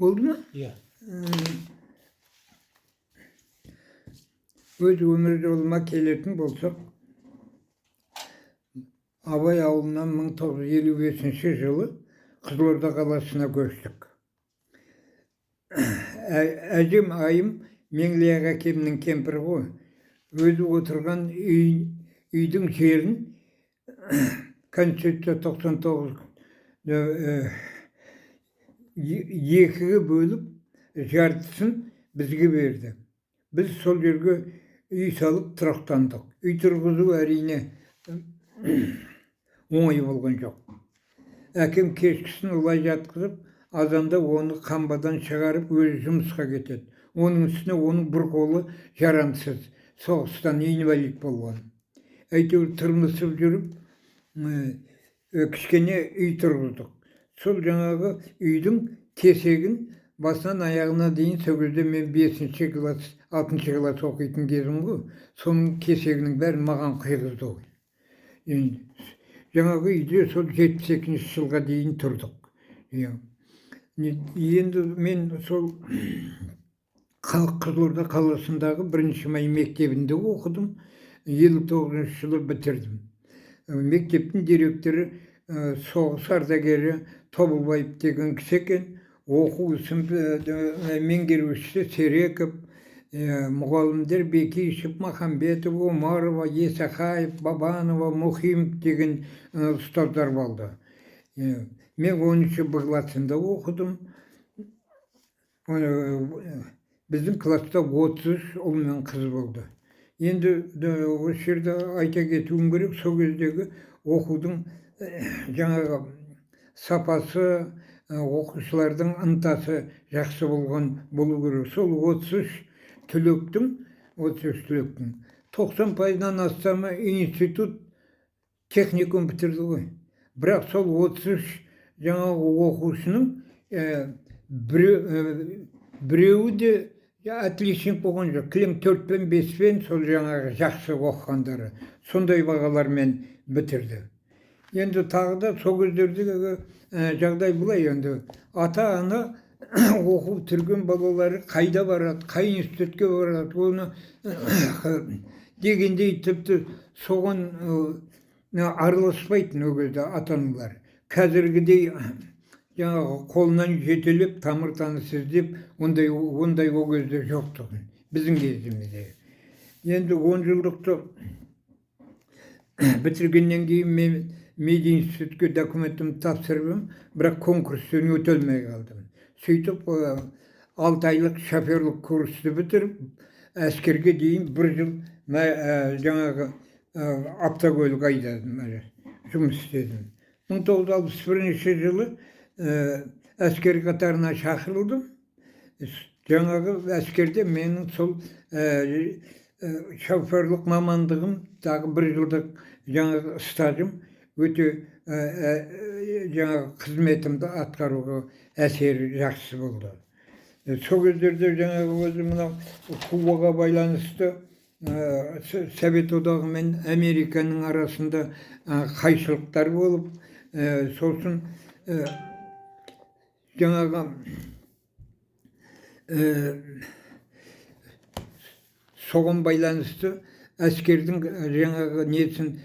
Oldu mu? Iya. Öz ömür yoluma kelетін болсақ, Абай ауылынан 1955 жылы Қызылорда қаласына көштік. Әжем айым Меңлияқ әкемнің кемпірі ғой. Өзі отырған үйдің жерін Конституция 99 екіге бөліп, жартысын бізге берді. Біз сол жерге үй салып тұрақтандық. Үй тұрғызу әрине оңай болған жоқ. Әкем кешкісін олай жатқызып, азанда оны қамбадан шығарып, өзі жұмысқа кетеді. Оның үстіне оның бір қолы жарамсыз, соғыстан инвалид болған. Әйтеуір тұрмысып жүріп, кішкене үй тұрғыздық. Сол жаңағы үйдің кесегін басынан аяғына дейін сол кезде мен 5-ші класс, 6-ші класс оқитын кезім ғой. Соның кесегінің бәрін маған құйғызды ғой. Жаңағы үйде сол 72-ші жылға дейін тұрдық. Енді мен сол Қызылорда қаласындағы 1-ші май мектебінде оқыдым. 59-ші жылы бітірдім. Мектептің директоры соғыс ардагері Тобылбаев деген кісі екен. Оқу меңгерушісі Сереков, мұғалімдер Бекишев, Махамбетов, Омарова, Есақаев, Бабанова, Мұхимов деген ұстаздар болды. Мен 10-ші Б классында оқыдым. Біздің класста 33 ұл мен қыз болды. Енді осы жерде айта кетуім керек, сол кездегі оқудың жаңағы сапасы, оқушылардың ынтасы жақсы болу керек. Сол 33 түлектің 90%-нан астамы институт, техникум бітірді ғой. Бірақ сол 33 жаңағы оқушының біреуі де отличник болған жоқ. Кілең 4-пен 5-пен сол жаңағы жақсы оқығандары. Сондай бағалармен бітірді. Енді тағы да сол кездердегі жағдай бұлай енді. Ата-ана оқу түрген балалары қайда барады, қай институтке барады, оны дегендей тіпті соған араласпайтын ол кезде ата-аналар. Қазіргідей жаңағы қолынан жетелеп, тамыр таныс іздеп, ондай ол кезде жоқтығын, біздің кезімізде. Енді 10 жылдықты бітіргеннен кейін мен мединститутке документімді тапсырып, бірақ конкурстан өте алмай қалдым. Сөйтіп 6 айлық шоферлік курсты бітіріп, әскерге дейін 1 жыл жаңағы автокөлік айдадым, жұмыс істедім. 1961 жылы әскер қатарына шақырылдым. Жаңағы әскерде менің сол шоферлік мамандығым, тағы 1 жылдық жаңағы стажым өте жаңағы қызметімді атқаруға әсері жақсы болды. Сол кездерде жаңағы өзі мынау Кубаға байланысты Совет одағы мен Американың арасында қайшылықтар болып, сосын жаңағы соған байланысты әскердің жаңағы несін,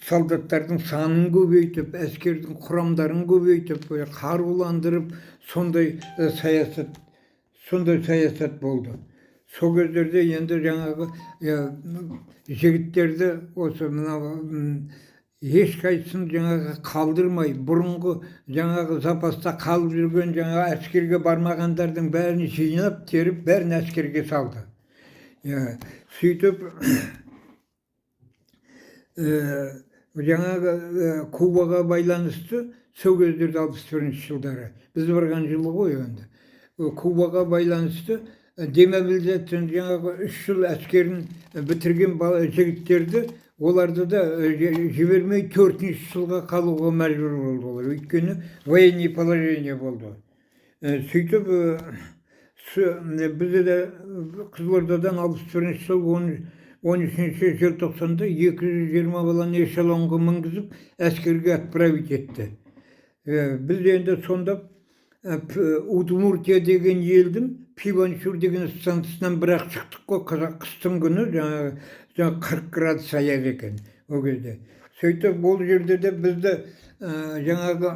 солдаттардың санын көбейтіп, әскердің құрамдарын көбейтіп, қаруландырып, сондай саясат болды. Сол кездерде енді жаңағы жігіттерді осы мынау ешқайсысын жаңағы қалдырмай, бұрынғы жаңағы запаста қалып жүрген жаңағы әскерге бармағандардың бәрін жинап, теріп, бәрін әскерге салды. Сөйтіп жаңағы Кубаға байланысты сол кездерде 61-ші жылдары, біз барған жылы ғой енді, Кубаға байланысты демобилизацияны жаңағы 3 жыл әскерін бітірген жігіттерді, оларды да жібермей 4-ші жылға қалуға мәжбүр болды олар. Өйткені военный положение болды. Сөйтіп бізді де Қызылордадан 61-ші жыл 13-ші желтоқсанда 220 баланы эшелонға мінгізіп әскерге отправить етті. Біз енді сонда Удмуртия деген елдің Пиваншур деген станциясынан бірақ шықтық қой, қыстың күні жаңағы 40 градус аяз екен ол кезде. Сөйтіп ол жерде де бізді жаңағы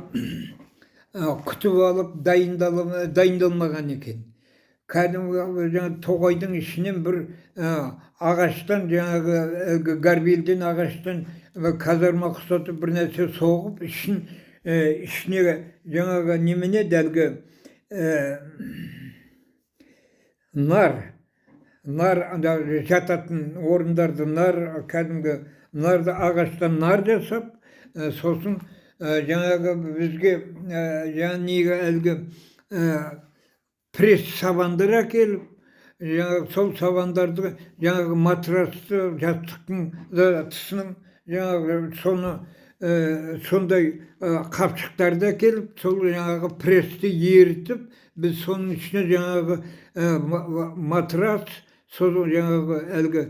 күтіп алып дайындалмаған екен. Кәдімгі жаңағы тоғайдың ішінен бір ағаштан, жаңағы гарбелден ағаштан казарма құсатып бір нәрсе соғып, ішіне жаңағы немене дәлгі нар жататын орындарды кәдімгі нарды ағаштан нар жасап, сосын жаңағы бізге әлгі пресс сабандар әкеліп, жаңағы сол сабандарды жаңағы матрасты жастықтың тысының жаңағы сондай қапшықтарды әкеліп, сол жаңағы прессті ерітіп, біз соның ішіне жаңағы матрас, сол жаңағы әлгі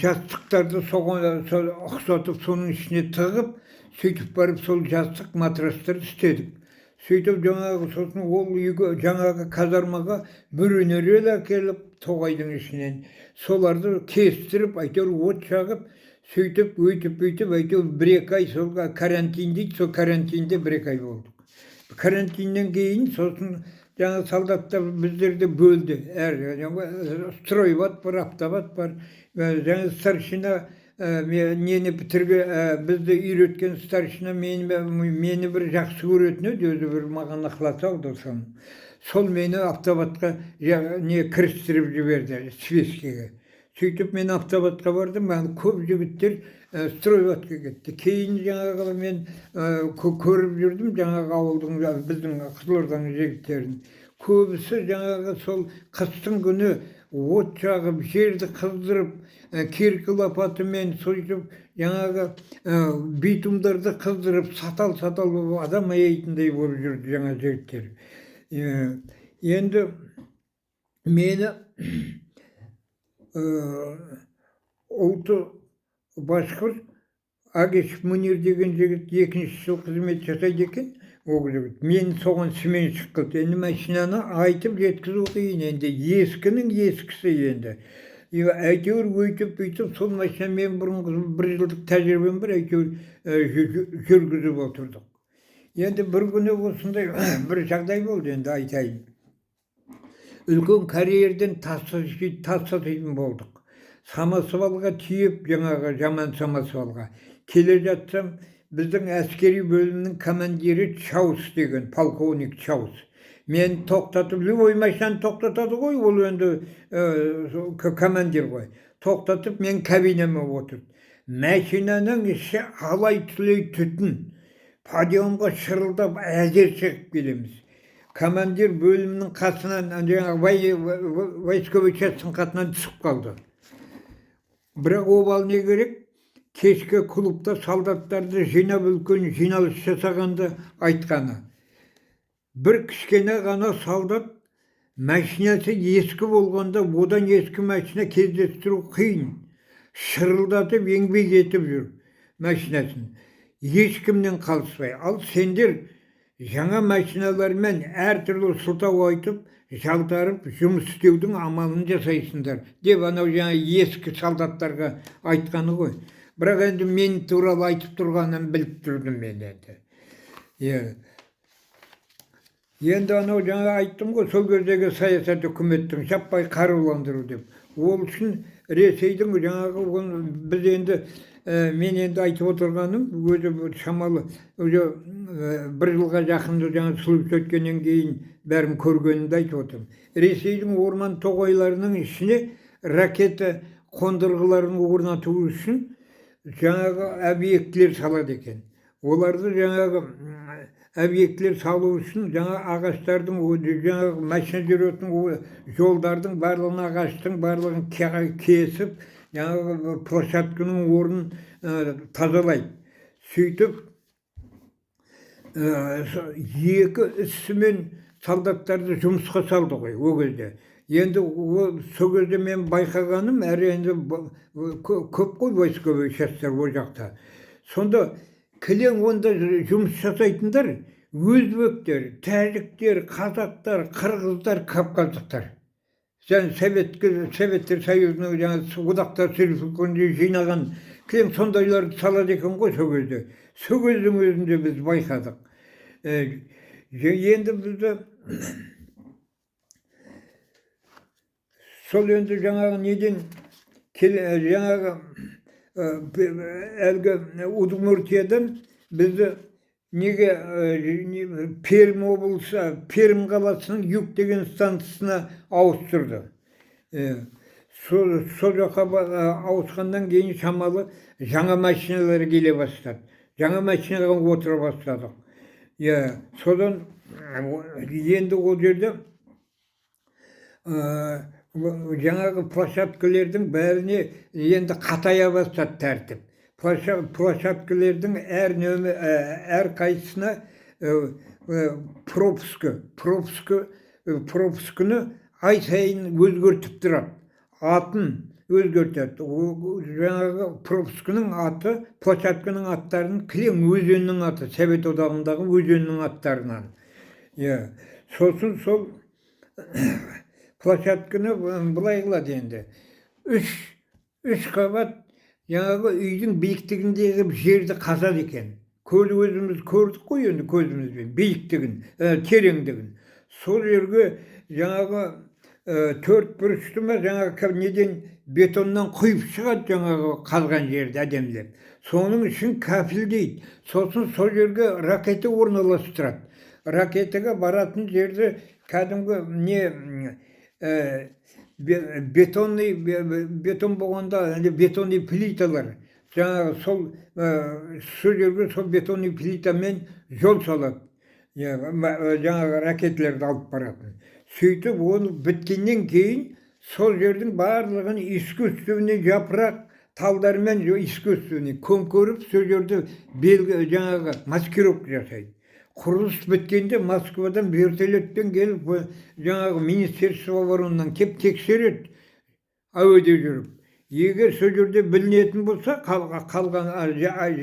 жастықтарды ұқсатып соның ішіне тығып, сөйтіп барып сол жастық матрастарды істедік. Сөйтіп жаңағы сосын ол үйге жаңағы казармаға бөренелер әкеліп тоғайдың ішінен соларды кестіріп, әйтеуір от жағып, сөйтіп өйтіп әйтеуір 1-2 ай сол карантин дейді, сол карантинде 1-2 ай болдық. Карантиннен кейін сосын жаңағы солдаттар біздерді бөлді. Стройбат бар, автобат бар. Жаңағы старшина нені бізді үйреткен старшина мені бір жақсы көретін еді, өзі бір маған ықылас алды. Сол мені автобатқа кірістіріп жіберді, свескеге. Сөйтіп мен автобатқа бардым, көп жігіттер стройбатқа кетті. Кейін жаңағы мен көріп жүрдім жаңағы ауылдың, біздің Қызылорданың жігіттерін. Көбісі жаңағы сол қыстың күні от жағып, жерді қыздырып, керкі лопатымен сөйтіп, жаңағы битумдарды қыздырып, сатал адам аяйтындай болып жүрді жаңа жігіттер. Енді мені ұлты башқұрт Агеш Мунир деген жігіт 2-ші жыл қызмет жасайды екен. Мен соған сменщик қылды. Енді машинаны айтып жеткізу қиын, енді ескінің ескісі енді. Әйтеуір өйтіп, сол машина мен бұрынғы 1 жылдық тәжірибем бар, әйтеуір жүргізіп отырдық. Енді бір күні осындай бір жағдай болды, енді айтайын. Үлкен карьерден тас таситын болдық. Самосвалға тиіп, жаңағы жаман самосвалға. Келе жатсам, біздің әскери бөлімнің командирі Чаус деген, полковник Чаус. Мен тоқтатып, любой машинаны тоқтатады ғой, ол енді командир ғой. Тоқтатып, мен кабинеме отырды. Машинаның іші алай-түлей түтін. Подъемға шырылдап, әзер шығып келеміз. Командир бөлімнің қасынан, войсковой частың қатынан түсіп қалды. Бірақ обал не керек? Кешке клубта солдаттарды жинап үлкен жиналыс жасағанда айтқаны. Бір кішкене ғана солдат машинасы ескі болғанда, одан ескі машина кездестіру қиын. Шырылдатып, еңбек етіп жүр машинасын. Ешкімнен қалыспай. Ал сендер жаңа машиналармен әртүрлі сылтау айтып, жалтарып, жұмыс істеудің амалын жасайсыңдар, деп анау жаңа ескі солдаттарға айтқаны ғой. Бірақ енді мен туралы айтып тұрғанын біліп тұрдым мен енді. Енді анау жаңа айттым ғой, сол кездегі саясат үкіметтің жаппай қаруландыру деп. Ол үшін Ресейдің жаңағы біз енді мен енді айтып отырғаным, өзі шамалы, өзі 1 жылға жақынды жаңа служба өткеннен кейін бәрін көргенімді айтып отырмын. Ресейдің орман тоғайларының ішіне ракета қондырғыларын орнату үшін жаңағы объектілер салады екен. Оларды жаңағы объектілер салу үшін жаңа ағаштардың, жаңағы машина жүретін жолдардың барлығын ағаштың барлығын кесіп, жаңағы площадканың орнын тазалайды. Сөйтіп, 2 үстімен солдаттарды жұмысқа салды ғой о кезде. Енді сол кезде мен байқағаным, әрі енді көп қой войсковой частьтар о жақта. Сонда кілең онда жұмыс жасайтындар, Өзбектер, тәжіктер, қазақтар, қырғыздар, кавказдықтар. Sen Sovetler Soyuzu'nun yani Odak'ta sürüklükünce жинаған кілем сондайларды салады екен ғой сол кезде. Сол кездің өзінде біз байқадық. Енді бізді сол енді жаңағы неден жаңағы әлгі Удмуртиядан бізді неге Пермь облысы, Пермь қаласының Юг деген станциясына ауыстырды. Сол жаққа ауысқаннан кейін шамалы жаңа машиналар келе бастады. Жаңа машинаға отыра бастадық. Содан енді ол жерде жаңағы площадкалердің бәріне енді қатая бастады тәртіп. Площадкалердің әр қайсысына пропускіні ай сайын өзгертіп тұрады. Атын өзгертеді. Жаңағы пропускінің аты, площадканың аттарын кілем өзенінің аты, Совет одағындағы өзенінің аттарынан. Сосын сол площадканы былай қылады енді. Үш қабат жаңағы үйдің биіктігіндегі жерді қазады екен. Өзіміз көрдік қой енді көзімізбен, биіктігін, тереңдігін. Сол жерге жаңағы төрт бұрышты ма жаңағы неден бетоннан құйып шығады жаңағы қазған жерді әдемілеп. Соның үшін кафельдейді. Сосын сол жерге ракета орналастырады. Ракетаға баратын жерді кәдімгі бетон болғанда бетонный плиталар жаңағы сол жерге сол бетонный плитамен жол салады. Жаңағы ракеталарды алып баратын. Сөйтіп оны біткеннен кейін сол жердің барлығын искусственный жапырақ талдармен искусственный көмкеріп сол жерді жаңағы маскировка жасайды. Құрылыс біткенде Москвадан вертолеттен келіп жаңағы Министерство оборонынан кеп тексереді әуеде жүріп. Егер сол жерде білінетін болса қалған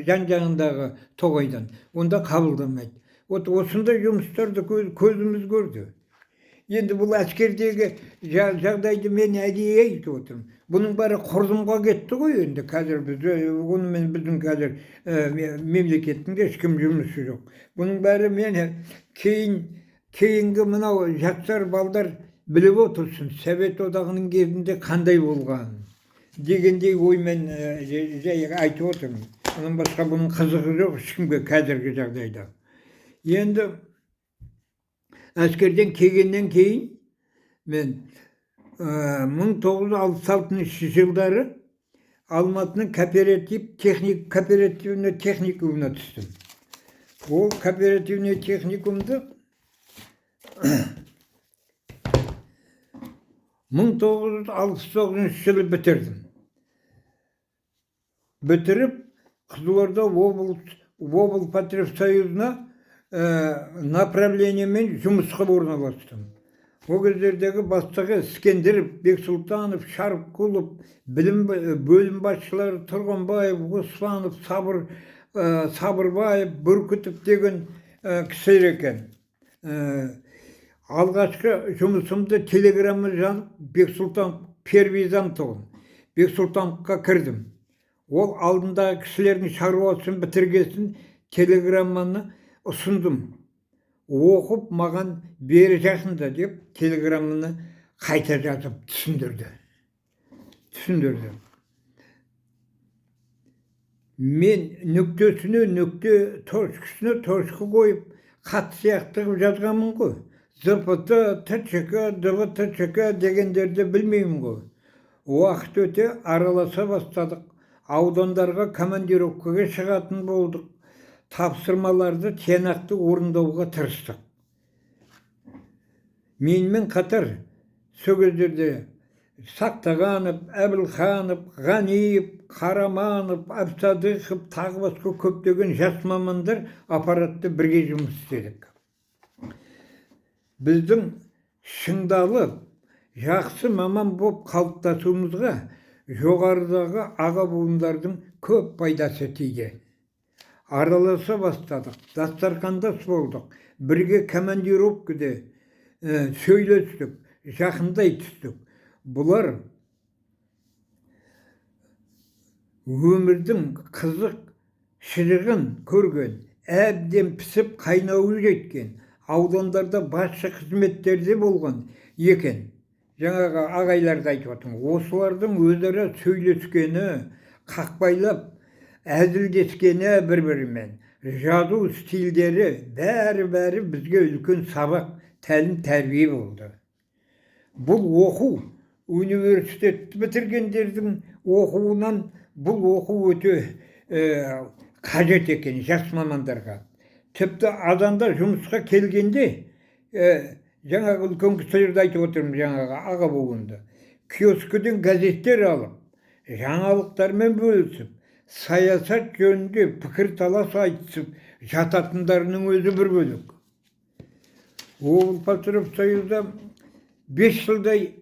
жан-жағындағы тоғайдан, онда қабылдамайды. Осындай жұмыстарды көзіміз көрді. Енді бұл әскердегі жағдайды мен әдейі айтып отырмын. Бұның бәрі құрдымға кетті ғой енді қазір онымен біздің қазір мемлекеттің ешкім жұмысы жоқ. Бұның бәрі мені кейінгі мынау жастар балдар біліп отырсын, Совет одағының кезінде қандай болған дегендей оймен жай айтып отырмын. Онан басқа бұның қызығы жоқ ешкімге қазіргі жағдайда. Енді әскерден келгеннен кейін мен 1966 жылдары Алматының кооперативный техникумына түстім. Ол кооперативный техникумды 1969 жылы бітірдім. Бітіріп Қызылорда облпотребсоюзына направлениемен жұмысқа орналастым. О кездердегі бастығы Искендеров, Бексұлтанов, Шарыққұлов, бөлім басшылары Тұрғанбаев, Оспанов, Сабырбаев, Бүркітов деген кісілер екен. Алғашқы жұмысымды телеграмма жазып Бексұлтанов Первизантовын Бексұлтановқа кірдім. Ол алдындағы кісілердің шаруасын бітіргесін телеграмманы ұсындым. Оқып маған бері жақында деп телеграмманы қайта жазып түсіндірді. Мен нүктесіне нүкте, точкасына точка қойып, хат сияқты жазғанмын ғой. ЗПТ, ТЧК, ДВТЧК дегендерді білмеймін ғой. Уақыт өте араласа бастадық. Аудандарға командировкаға шығатын болдық. Тапсырмаларды тиянақты орындауға тырыстық. Менімен қатар сол кездерде Сақтағанов, Әбілханов, Ғаниев, Қараманов, Абсадықов, тағы басқа көптеген жас мамандар аппаратты бірге жұмыс істедік. Біздің шыңдалып, жақсы маман болып қалыптасуымызға жоғарыдағы аға буындардың көп пайдасы тиді. Араласа бастадық, дастархандас болдық, бірге командировкада сөйлестік, жақындай түстік. Бұлар өмірдің қызық шырығын көрген, әбден пісіп қайнауы жеткен, аудандарда басшы қызметтерде болған екен. Жаңағы ағайларды айтып отырмын. Осылардың өзара сөйлескені, қақпайлап әзілдескені бір-бірімен, жазу стильдері бәрі бізге үлкен сабақ, тәлім тәрбие болды. Бұл оқу университет бітіргендердің оқуынан бұл оқу өте қажет екен жас мамандарға. Тіпті адамдар жұмысқа келгенде жаңағы үлкен кісілерді айтып отырмын, жаңағы аға буынды. Киоскіден газеттер алып, жаңалықтармен бөлісіп, саясат жөнінде пікір талас айтысып жататындарының өзі бір бөлік. Ол Патриофсоюзда 5 жылдай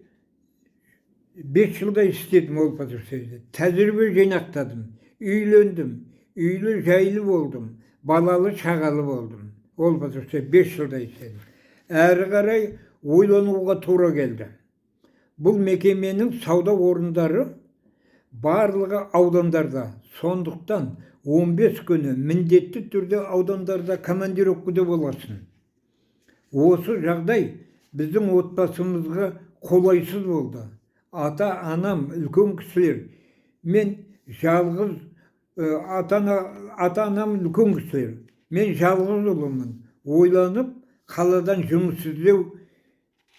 істедім ол Патриофсоюзда. Тәжірибе жинақтадым, үйлендім, үйлі жайлы болдым, балалы шағалы болдым. Ол Патриофсоюзда 5 жылдай істедім. Әрі қарай ойлануға тура келді. Бұл мекеменің сауда орындары барлығы аудандарда. Сондықтан 15 күні міндетті түрде аудандарда командировкада боласың. Осы жағдай біздің отбасымызға қолайсыз болды. Ата-анам үлкен кісілер. Мен жалғыз, ата-анам үлкен кісілер. Мен жалғыз ұлымын. Ойланып, қаладан жұмыс іздеу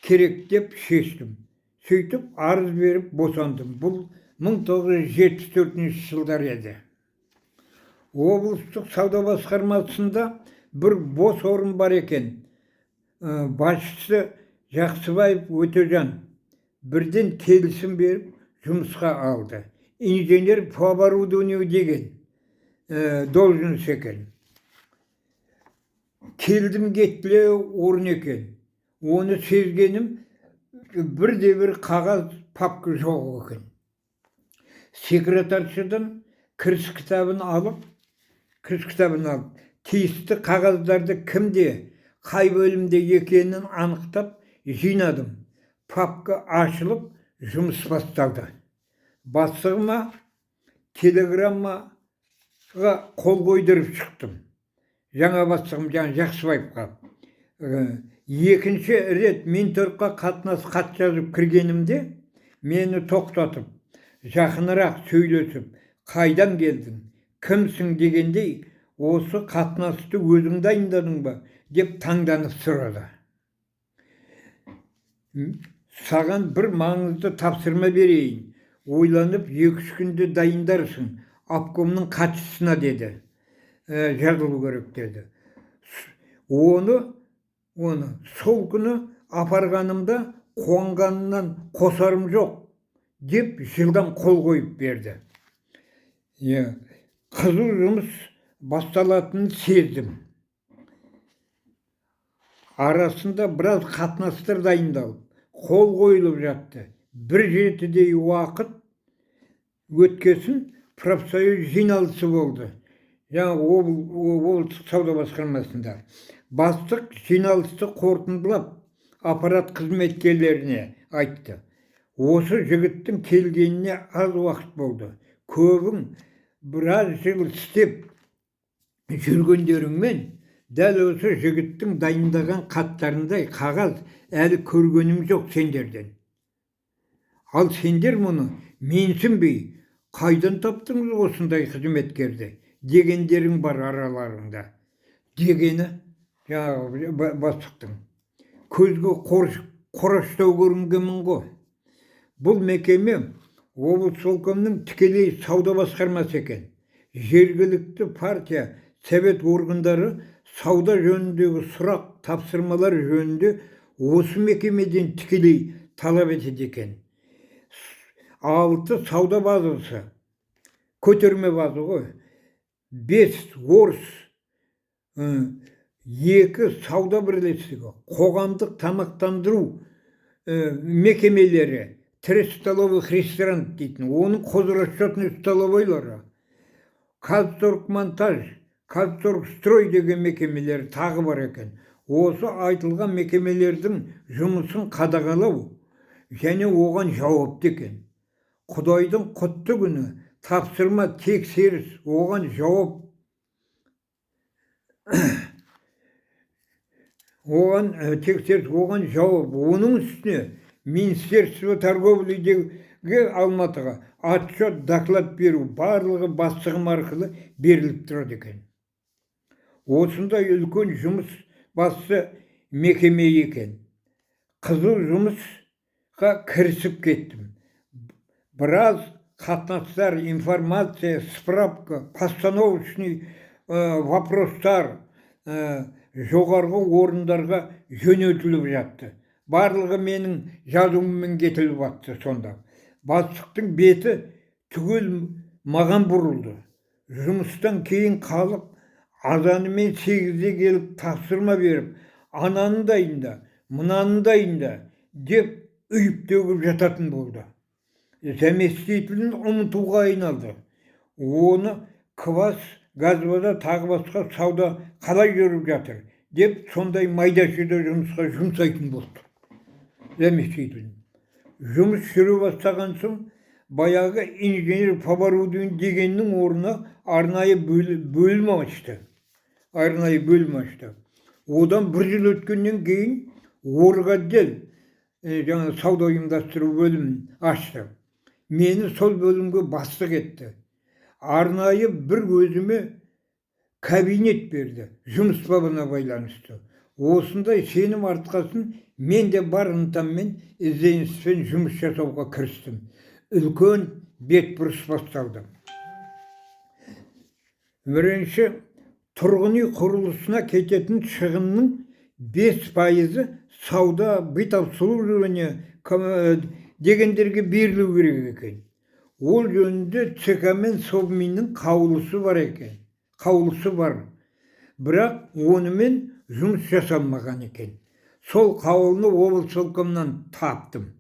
керек деп шештім. Сөйтіп арыз беріп босандым. Бұл 1974 жылдар еді. Облыстық сауда басқармасында бір бос орын бар екен. Басшысы Жақсыбаев Өтежан бірден келісім беріп жұмысқа алды. Инженер по оборудованию деген должность екен. Келдім кетіле орын екен. Оны сезгенім бірде-бір қағаз папка жоқ екен. Секретаршыдан кіріс кітабын алып, тиісті қағаздарды кімде, қай бөлімде екенін анықтап жинадым. Папка ашылып, жұмыс басталды. Бастығыма телеграммаға қол қойдырып шықтым. Жаңа бастығым Жақсыбаевқа. Екінші рет Минторгқа хат жазып кіргенімде мені тоқтатып, жақынырақ сөйлесіп, қайдан келдің, кімсің дегендей, осы қатынасты өзің дайындадың ба деп таңданып сұрады. Саған бір маңызды тапсырма берейін. Ойланып 2-3 күнде дайындарсың. Обкомның хатшысына деді. Жазылу керек деді. Оны сол күні апарғанымда қуанғанынан қосарым жоқ деп жылдам қол қойып берді. Қызу жұмыс басталатынын сездім. Арасында біраз қатынастар дайындалып, қол қойылып жатты. 1-7 уақыт өткесін профсоюз жиналысы болды. Облыстық сауда басқармасында. Бастық жиналысты қорытындылап, аппарат қызметкерлеріне айтты. Осы жігіттің келгеніне аз уақыт болды. Көбің біраз жыл істеп жүргендеріңмен дәл осы жігіттің дайындаған хаттарындай қағаз әлі көргенім жоқ сендерден. Ал сендер мұны менсінбей, қайдан таптыңыз осындай қызметкерді дегендерің бар араларыңда. Дегені бастықтың. Көзге қораштау көрінгенмін ғой. Бұл мекеме облыс обкомның тікелей сауда басқармасы екен. Жергілікті партия, совет органдары сауда жөніндегі сұрақ, тапсырмалар жөнінде осы мекемеден тікелей талап етеді екен. 6 сауда базасы, көтерме базы ғой, 5 орыс, 2 сауда бірлестігі, қоғамдық тамақтандыру мекемелері, 3 столовых ресторан дейтін, оның қозырасчетный столовойлары, Казторгмонтаж, Казторгстрой деген мекемелер тағы бар екен. Осы айтылған мекемелердің жұмысын қадағалау және оған жауапты екен. Құдайдың құтты күні, тапсырма, тексеріс, оған жауап, оған жауап. Оның үстіне Министерство торговлядегі Алматыға отчет, доклад беру барлығы бастығым арқылы беріліп тұрады екен. Осындай үлкен жұмыс басты мекеме екен. Қызу жұмысқа кірісіп кеттім. Біраз қатынастар, информация, справка, постановочный вопростар жоғарғы орындарға жөнелтіліп жатты. Барлығы менің жазуыммен кетіліп жатты сонда. Бастықтың беті түгел маған бұрылды. Жұмыстан кейін қалып, азанымен 8-де келіп тапсырма беріп, ананы дайында, мынаны дайында деп үйіп төгіп жататын болды. Заместителін ұмытуға айналды. Оны квас, газбада, тағы басқа сауда қалай жүріп жатыр деп сондай майда-шүйде жұмысқа жұмсайтын болды. Заместителін. Жұмыс жүріп бастаған соң баяғы инженер по оборудованию дегеннің орнына арнайы бөлім ашты. Одан 1 жыл өткеннен кейін орготдел, жаңа сауда ұйымдастыру бөлімін ашты. Мені сол бөлімге бастық етті. Арнайы бір өзіме кабинет берді, жұмыс бабына байланысты. Осындай сенім артқасын мен де бар ынтаммен ізденіспен жұмыс жасауға кірістім. Үлкен бетбұрыс басталды. Бірінші, тұрғын үй құрылысына кететін шығынның 5% сауда, быт обслуживание дегендерге берілу керек екен. Ол жөнінде ЦК мен Совминнің қаулысы бар екен. Қаулысы бар. Бірақ онымен жұмыс жасалмаған екен. Сол қаулыны облсполкомнан таптым.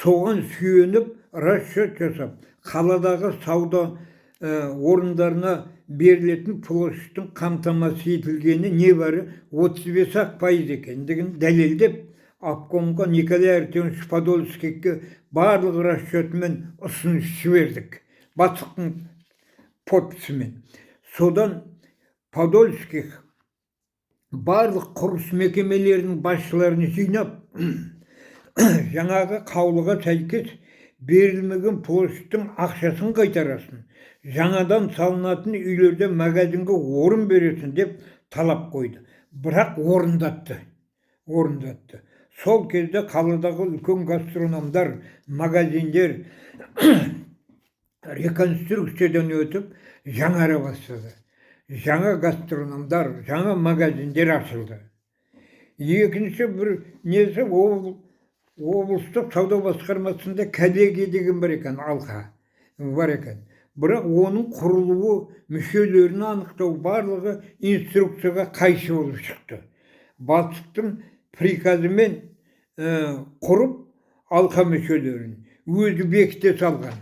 Соған сүйеніп, расчет жасап, қаладағы сауда орындарына берілетін площадьтың қамтамасыз етілгені небәрі 35% екендігін дәлелдеп, обкомға Николай Артемович Подольскийге барлық расчетымен ұсыныс жібердік. Бастықтың подписімен. Содан Подольских барлық құрылыс мекемелерінің басшыларын жинап, жаңағы қаулыға сәйкес берілмеген площадьтың ақшасын қайтарасын, жаңадан салынатын үйлерде магазинге орын бересін деп талап қойды. Бірақ орындатты. Сол кезде қаладағы үлкен гастрономдар, магазиндер реконструкциядан өтіп жаңара бастады. Жаңа гастрономдар, жаңа магазиндер ашылды. Екінші бір несі облыстық сауда басқармасында коллегия деген бар екен, алқа бар екен. Бірақ оның құрылуы, мүшелерін анықтау барлығы инструкцияға қайшы болып шықты. Бастықтың приказымен құрып алқа мүшелерін өзі бекіте салған.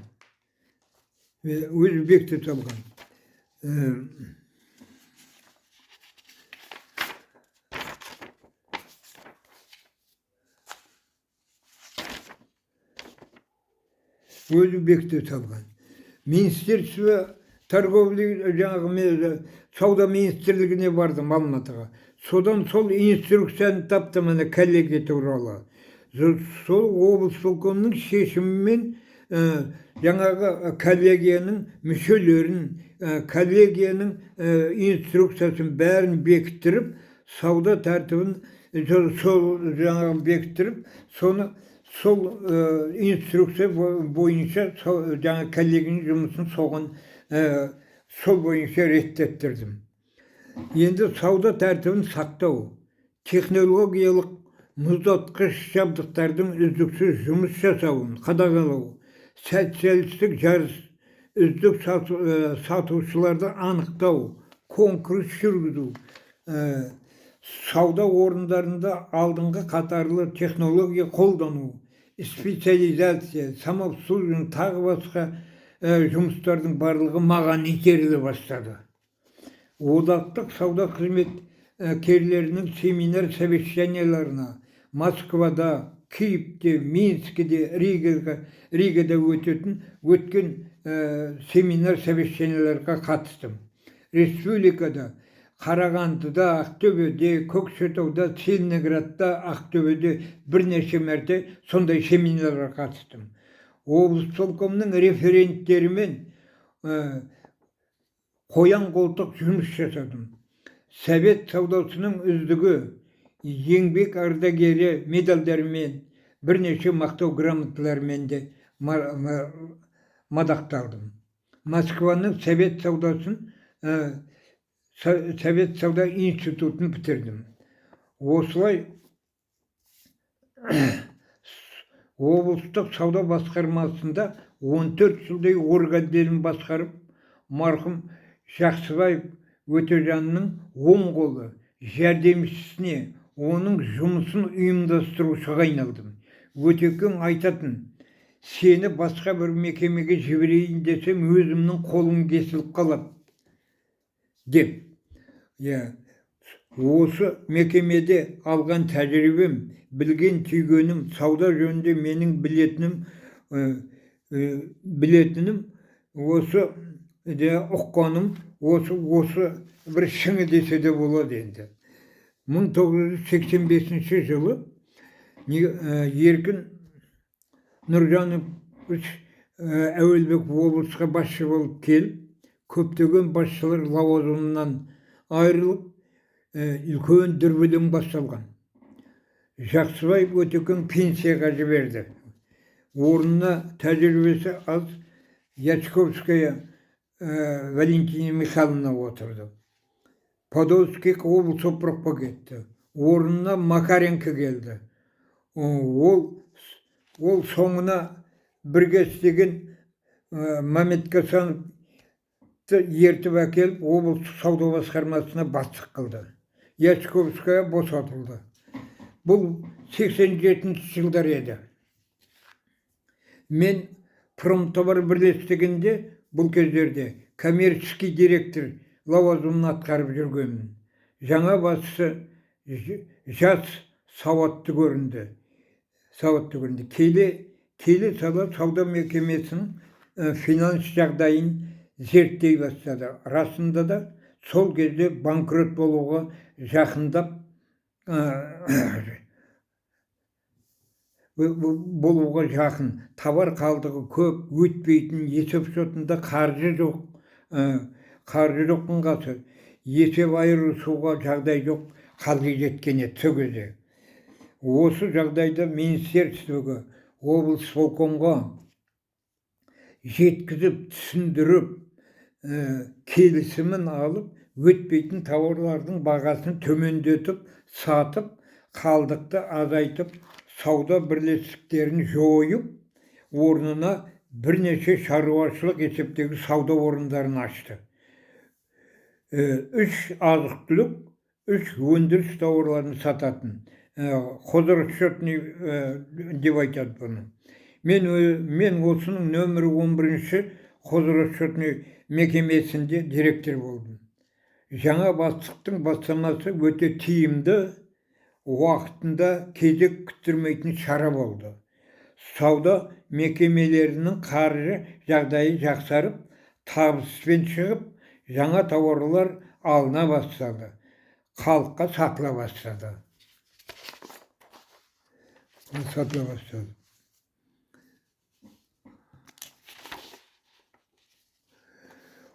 Министерство торговли, жаңағы сауда министрлігіне бардым Алматыға. Содан сол инструкцияны таптым, ана коллегия туралы. Сол облсполкомның шешімімен жаңағы коллегияның мүшелерін, коллегияның инструкциясын бәрін бекіттіріп, сауда тәртібін жаңағы бекіттіріп, сол инструкция бойынша жаңа коллегияның жұмысын сол бойынша реттеттірдім. Енді сауда тәртібін сақтау, технологиялық мұздатқыш жабдықтардың үздіксіз жұмыс жасауын қадағалау, социалистік жарыс, үздік сатушыларды анықтау, конкурс жүргізу, сауда орындарында алдыңғы қатарлы технология қолдану, специализация, самообслуживание, тағы басқа жұмыстардың барлығы маған итеріле бастады. Одақтық сауда қызметкерлерінің семинар совещанияларына Москвада, Киевте, Минскіде, Ригада өткен семинар совещанияларға қатыстым. Республикада Қарағандыда, Ақтөбеде, Көкшетауда, Целиноградта, Ақтөбеде бірнеше мәрте сондай семинарға қатыстым. Облысполкомның референттерімен қоян қолтық жұмыс жасадым. Совет саудасының үздігі, еңбек ардагері медальдарымен, бірнеше мақтау грамоталарымен де мадақталдым. Москваның Совет сауда институтын бітірдім. Осылай облыстық сауда басқармасында 14 жылдай орготделін басқарып, марқұм Жақсыбаев Өтежанның оң қолы, жәрдемшісіне, оның жұмысын ұйымдастырушыға айналдым. Өтекең айтатын, сені басқа бір мекемеге жіберейін десем, өзімнің қолым кесіліп қалады деп. Осы мекемеде алған тәжірибем, білген түйгенім, сауда жөнінде менің білетінім, осы ұққаным, осы бір шыңы десе де болады енді. 1985 жылы Еркін Нұржанович Әуелбек облысқа басшы болып келіп, көптеген басшылар лауазымынан айырылып, үлкен дүрбелең басталған. Жақсыбаев Өтекең пенсияға жіберді. Орнына тәжірибесі аз Ячковская Валентина Михайловна отырды. Подольских облыс опырыққа кетті. Орнына Макаренко келді. Ол соңына бірге істеген Мамед Касановты ертіп әкеліп, облыстық сауда басқармасына бастық қылды. Ячковская босатылды. Бұл 87 жылдар еді. Мен Промтовар бірлестігінде бұл кездерде коммерческий директор лауазымын атқарып жүргенмін. Жаңа басшы жас сауатты көрінді. Келе сала сауда мекемесінің финанс жағдайын зерттей бастады. Расында да сол кезде банкрот болуға жақындап товар қалдығы көп, өтпейтін, есеп шотында қаржы жоқтың қасы, есеп айырысуға жағдай жоқ, қалғи жеткен еді сол кезде. Осы жағдайда министерствоға, облысполкомға жеткізіп, түсіндіріп, келісімін алып, өтпейтін тауарлардың бағасын төмендетіп, сатып, қалдықты азайтып, сауда бірлестіктерін жойып, орнына бірнеше шаруашылық есептегі сауда орындарын ашты. 3 азық-түлік, 3 өндіріс тауарларын сататын. Хозрасчетный деп айтады бұны. Мен осының нөмірі 11-ші хозрасчетный мекемесінде директор болдым. Жаңа бастықтың бастамасы өте тиімді, уақытында кезек күттірмейтін шара болды. Сауда мекемелерінің қаржы жағдайы жақсарып, табыспен шығып, жаңа тауарлар алына бастады. Халыққа сатыла бастады.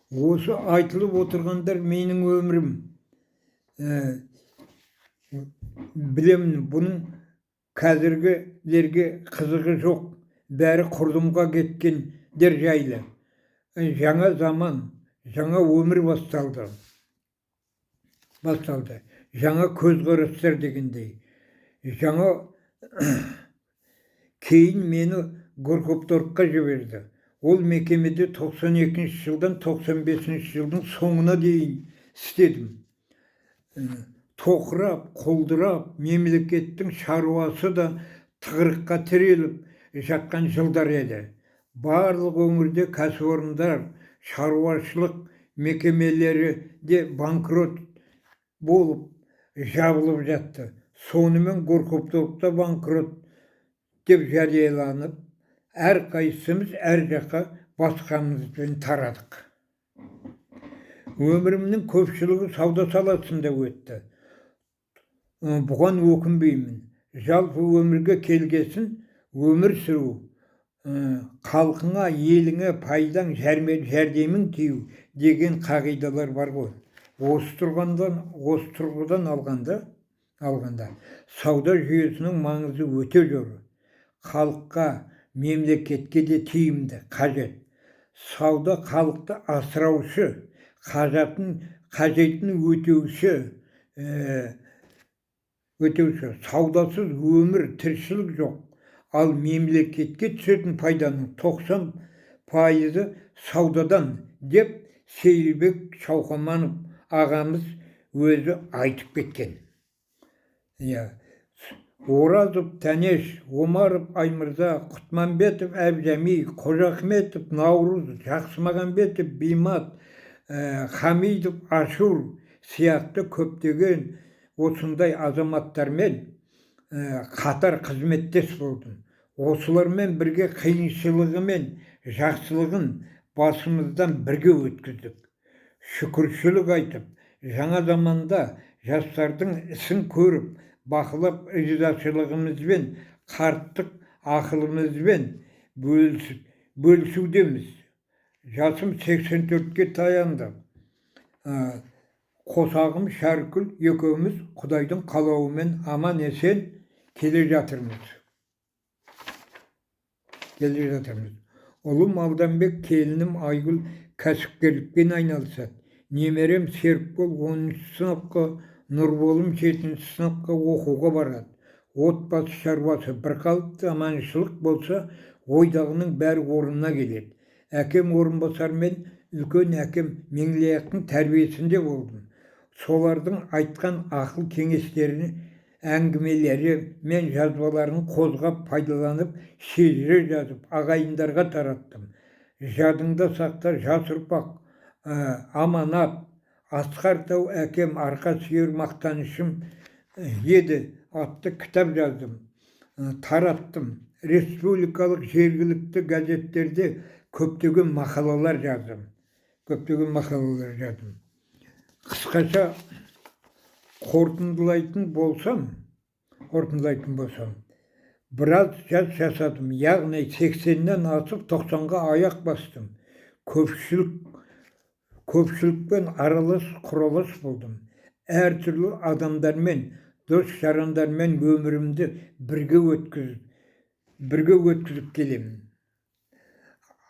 Осы айтылып отырғандар менің өмірім. Білемін, бұның қазіргілерге қызығы жоқ, бәрі құрдымға кеткендер жайлы. Жаңа заман, жаңа өмір басталды. Жаңа көзқарастар дегендей. Кейін мені Горкопторгқа жіберді. Ол мекемеде 92 жылдан 95 жылдың соңына дейін істедім. Тоқырап, қолдырап, мемлекеттің шаруасы да тығырыққа тіреліп жатқан жылдар еді. Барлық өңірде кәсіпорындар, шаруашылық mekemелері де банкрот болып жабылып жатты. Сонымен Горкоптовта банкрот деп жарияланып, әрқайсымыз әр жаққа басқамызбен тарадық. Өмірімнің көпшілігі сауда саласында өтті. Бұған өкінбеймін. Жалпы өмірге келгесін өмір сүру, халқыңа, еліңе пайдаң, жәрдемің тию деген қағидалар бар ғой. Осы тұрғыдан алғанда сауда жүйесінің маңызы өте зор. Халыққа, мемлекетке де тиімді, қажет. Сауда халықты асыраушы, қажетін өтеуші. Саудасыз өмір, тіршілік жоқ. Ал мемлекетке түсетін пайданың 90% саудадан деп Сейілбек Шауқаманов ағамыз өзі айтып кеткен. Оразов, Тәнеш, Омаров, Аймырза, Құтманбетов, Әбжәми, Қожахметов, Наурыз, Жақсымағамбетов, Бимат, Хамидов, Ашур сияқты көптеген осындай азаматтармен қатар қызметтес болдым. Осылармен бірге қиыншылығы мен жақсылығын басымыздан бірге өткіздік. Шүкіршілік айтып, жаңа заманда жастардың ісін көріп, бақылап, ризашылығымызбен, қарттық ақылымызбен бөлісудеміз. Жасым 84-ке таянды. Қосағым Шәркүл екеуміз Құдайдың қалауымен аман есен келе жатырмыз. Ұлым Алданбек, келінім Айгүл кәсіпкерлікпен айналысады. Немерем Серікбол 10-шы сыныпқа, Нұрболым 7-шы сыныпқа оқуға барады. Отбасы шаруасы бірқалыпты, аманшылық болса, ойдағының бәрі орнына келеді. Әкем орынбасар мен үлкен әкем Меңлияқтың тәрбиесінде болдым. Солардың айтқан ақыл кеңестеріне, әңгімелері мен жазбаларын қозғап пайдаланып, шежіре жазып, ағайындарға тараттым. Жадыңда сақта, жас ұрпақ, аманат, Асқар тау әкем арқа сүйер мақтанышым еді атты кітап жаздым, тараттым. Республикалық жергілікті газеттерде көптеген мақалалар жаздым. Қысқаша қорытындылайтын болсам, біраз жас жасадым, яғни 80-нен асып 90-ға аяқ бастым. Көпшілікпен аралас құралас болдым. Әртүрлі адамдармен, дос-жарандармен өмірімді бірге өткізіп келемін.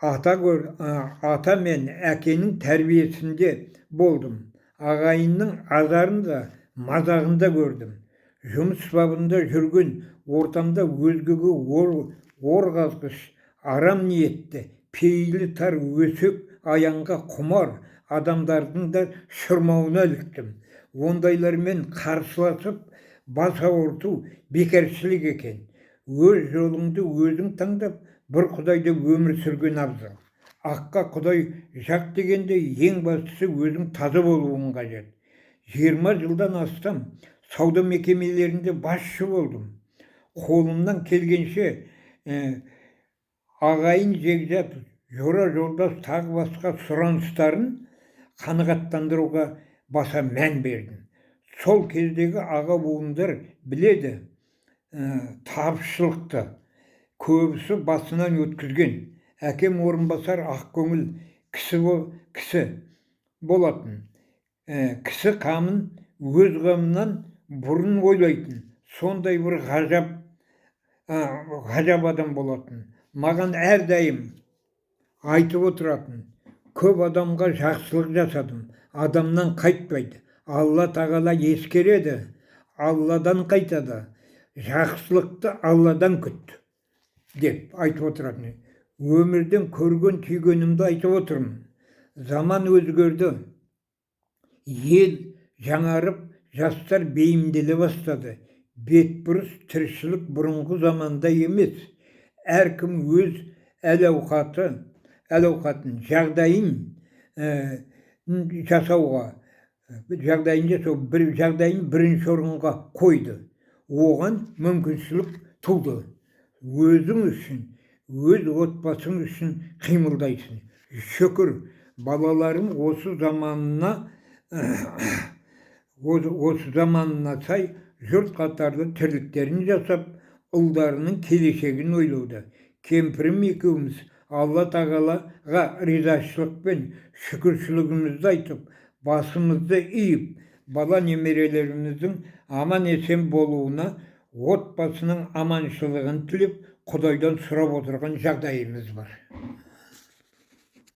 Ата мен әкенің тәрбиесінде болдым. Ағайынның азарын да, мазағын да көрдім. Жұмыс бабында жүрген ортамда өзгеге ор қазғыш, арам ниетті, пейілі тар, өсек аяңға құмар адамдардың да шырмауына іліктім. Ондайлармен қарсыласып, бас ауырту бекершілік екен. Өз жолыңды өзің таңдап, бір Құдайды өмір сүрген абзал. Аққа Құдай жақ дегенде ең бастысы өзің таза болуың қажет. 20 жылдан астам сауда мекемелерінде басшы болдым. Қолымнан келгенше ағайын жекжат, жора жолдас тағы басқа сұраныстарын қанағаттандыруға баса мән бердім. Сол кездегі аға буындар біледі, тапшылықты көбісі басынан өткізген. Әкем орынбасар ақкөңіл кісі болатын. Кісі қамын өз қамынан бұрын ойлайтын. Сондай бір ғажап адам болатын. Маған әрдайым айтып отыратын. Көп адамға жақсылық жасадым. Адамнан қайтпайды. Алла тағала ескереді. Алладан қайтады. Жақсылықты Алладан күт деп айтып отыратын. Өмірден көрген түйгенімді айтып отырмын. Заман өзгерді. Ел жаңарып, жастар бейімделе бастады. Бетбұрыс тіршілік бұрынғы заманда емес. Әркім өз әл-ауқатын, жағдайын жасауға жағдайын жасау бір жағдайын бірінші орынға қойды. Оған мүмкіншілік туды. Өзің үшін, өз отбасың үшін қимылдайсың. Шүкір, балаларым осы заманына сай жұрт қатарлы тірліктерін жасап, ұлдарының келешегін ойлауда. Кемпірім екеуміз Алла тағалаға ризашылықпен шүкіршілігімізді айтып, басымызды иіп, бала немерелеріміздің аман есен болуына, отбасының аманшылығын тілеп, Құдайдан сұрап отырған жағдайымыз бар.